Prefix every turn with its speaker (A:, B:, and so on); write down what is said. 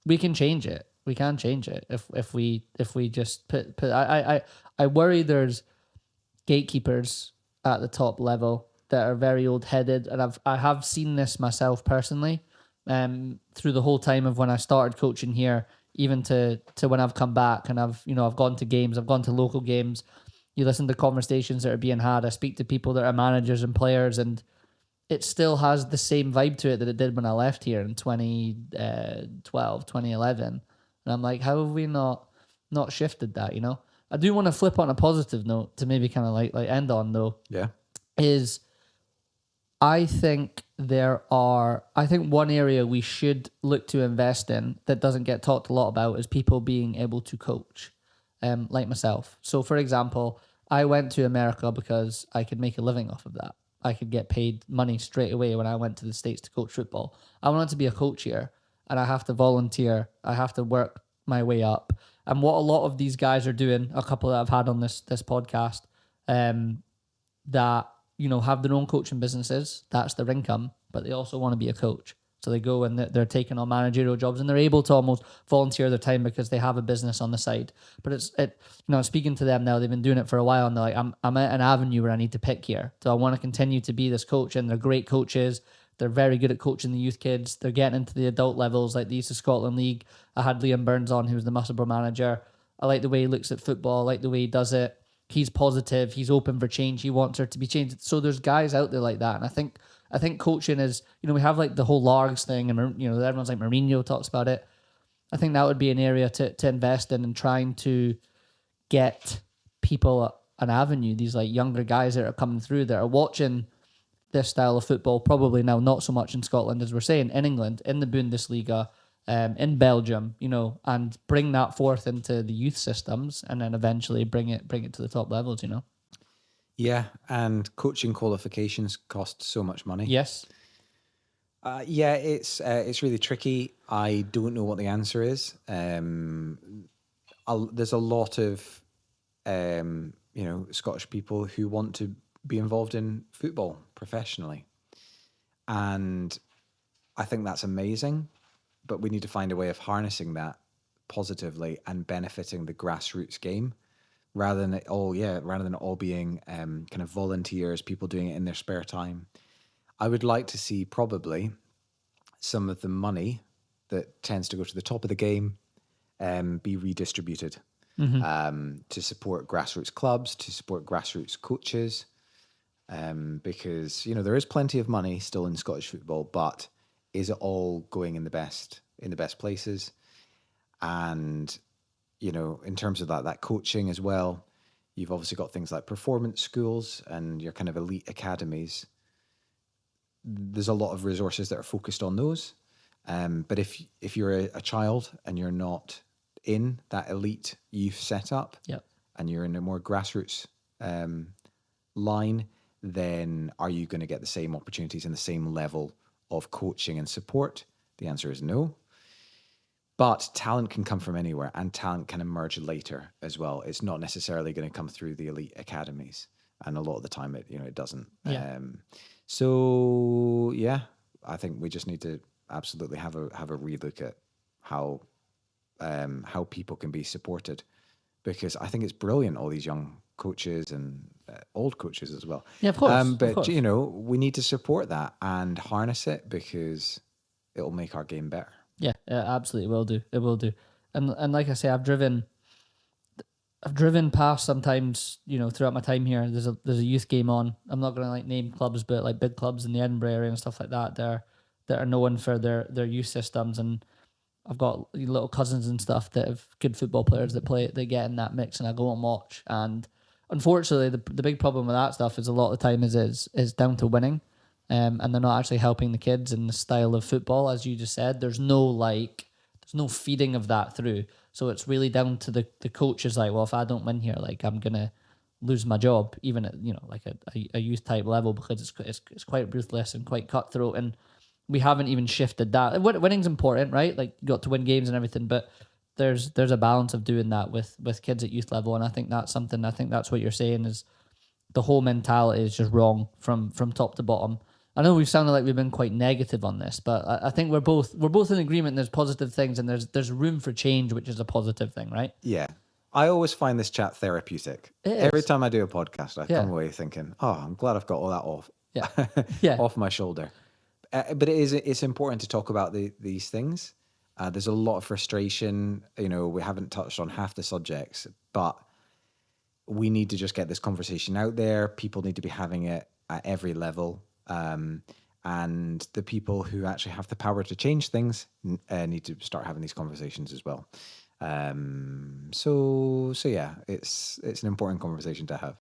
A: we can change it. We can change it if we just put. I worry there's gatekeepers at the top level that are very old headed, and I have seen this myself personally, through the whole time of when I started coaching here, even to when I've come back and I've gone to games, I've gone to local games. You listen to conversations that are being had. I speak to people that are managers and players, and it still has the same vibe to it that it did when I left here in 2012, 2011. And I'm like, how have we not shifted that, you know? I do want to flip on a positive note to maybe kind of like end on, though.
B: Yeah.
A: Is I think one area we should look to invest in that doesn't get talked a lot about is people being able to coach, like myself. So, for example, I went to America because I could make a living off of that. I could get paid money straight away when I went to the States to coach football. I wanted to be a coach here, and I have to volunteer. I have to work my way up. And what a lot of these guys are doing, a couple that I've had on this podcast, that have their own coaching businesses. That's their income, but they also want to be a coach. So they go and they're taking on managerial jobs, and they're able to almost volunteer their time because they have a business on the side. But speaking to them now, they've been doing it for a while, and they're like, I'm at an avenue where I need to pick here. So I want to continue to be this coach, and they're great coaches. They're very good at coaching the youth kids. They're getting into the adult levels, like the East of Scotland League. I had Liam Burns on, who was the Musselburgh manager. I like the way he looks at football. I like the way he does it. He's positive. He's open for change. He wants her to be changed. So there's guys out there like that, and I think coaching is, we have like the whole Largs thing, and everyone's like Mourinho talks about it. I think that would be an area to invest in, and trying to get people an avenue. These like younger guys that are coming through that are watching this style of football, probably now not so much in Scotland as we're saying, in England, in the Bundesliga, in Belgium, and bring that forth into the youth systems, and then eventually bring it to the top levels,
B: Yeah, and coaching qualifications cost so much money.
A: Yes.
B: Yeah, it's really tricky. I don't know what the answer is. There's a lot of Scottish people who want to be involved in football professionally, and I think that's amazing. But we need to find a way of harnessing that positively and benefiting the grassroots game, rather than it all being kind of volunteers, people doing it in their spare time. I would like to see probably some of the money that tends to go to the top of the game be redistributed to support grassroots clubs, to support grassroots coaches, because there is plenty of money still in Scottish football, but is it all going in the best places? And in terms of that coaching as well, you've obviously got things like performance schools and your kind of elite academies. There's a lot of resources that are focused on those. But if you're a child and you're not in that elite youth setup,
A: yep,
B: and you're in a more grassroots line, then are you going to get the same opportunities and the same level of coaching and support? The answer is no. But talent can come from anywhere, and talent can emerge later as well. It's not necessarily going to come through the elite academies, and a lot of the time it doesn't.
A: Yeah.
B: So yeah, I think we just need to absolutely have a relook at how people can be supported, because I think it's brilliant, all these young coaches and old coaches as well.
A: Yeah, of course.
B: But
A: of course.
B: We need to support that and harness it, because it will make our game better.
A: Yeah, it absolutely will do. It will do. And like I say, I've driven past sometimes, throughout my time here. There's a youth game on. I'm not gonna like name clubs, but like big clubs in the Edinburgh area and stuff like that. That are known for their youth systems, and I've got little cousins and stuff that have good football players that they get in that mix, and I go and watch. And unfortunately, the big problem with that stuff is a lot of the time is down to winning. And they're not actually helping the kids in the style of football, as you just said. There's no feeding of that through. So it's really down to the coaches. Like, well, if I don't win here, like I'm gonna lose my job, even at like a youth type level, because it's quite ruthless and quite cutthroat. And we haven't even shifted that. Winning's important, right? Like you got to win games and everything, but there's a balance of doing that with kids at youth level. And I think that's what you're saying is the whole mentality is just wrong from top to bottom. I know we've sounded like we've been quite negative on this, but I think we're both in agreement. There's positive things, and there's room for change, which is a positive thing, right?
B: Yeah. I always find this chat therapeutic.
A: It
B: Every
A: is.
B: time I do a podcast, I
A: Yeah.
B: come away thinking, oh, I'm glad I've got all that off.
A: Yeah. Yeah.
B: Off my shoulder. But it's important to talk about these things. There's a lot of frustration. You know, we haven't touched on half the subjects, but we need to just get this conversation out there. People need to be having it at every level. And the people who actually have the power to change things need to start having these conversations as well. So yeah, it's an important conversation to have.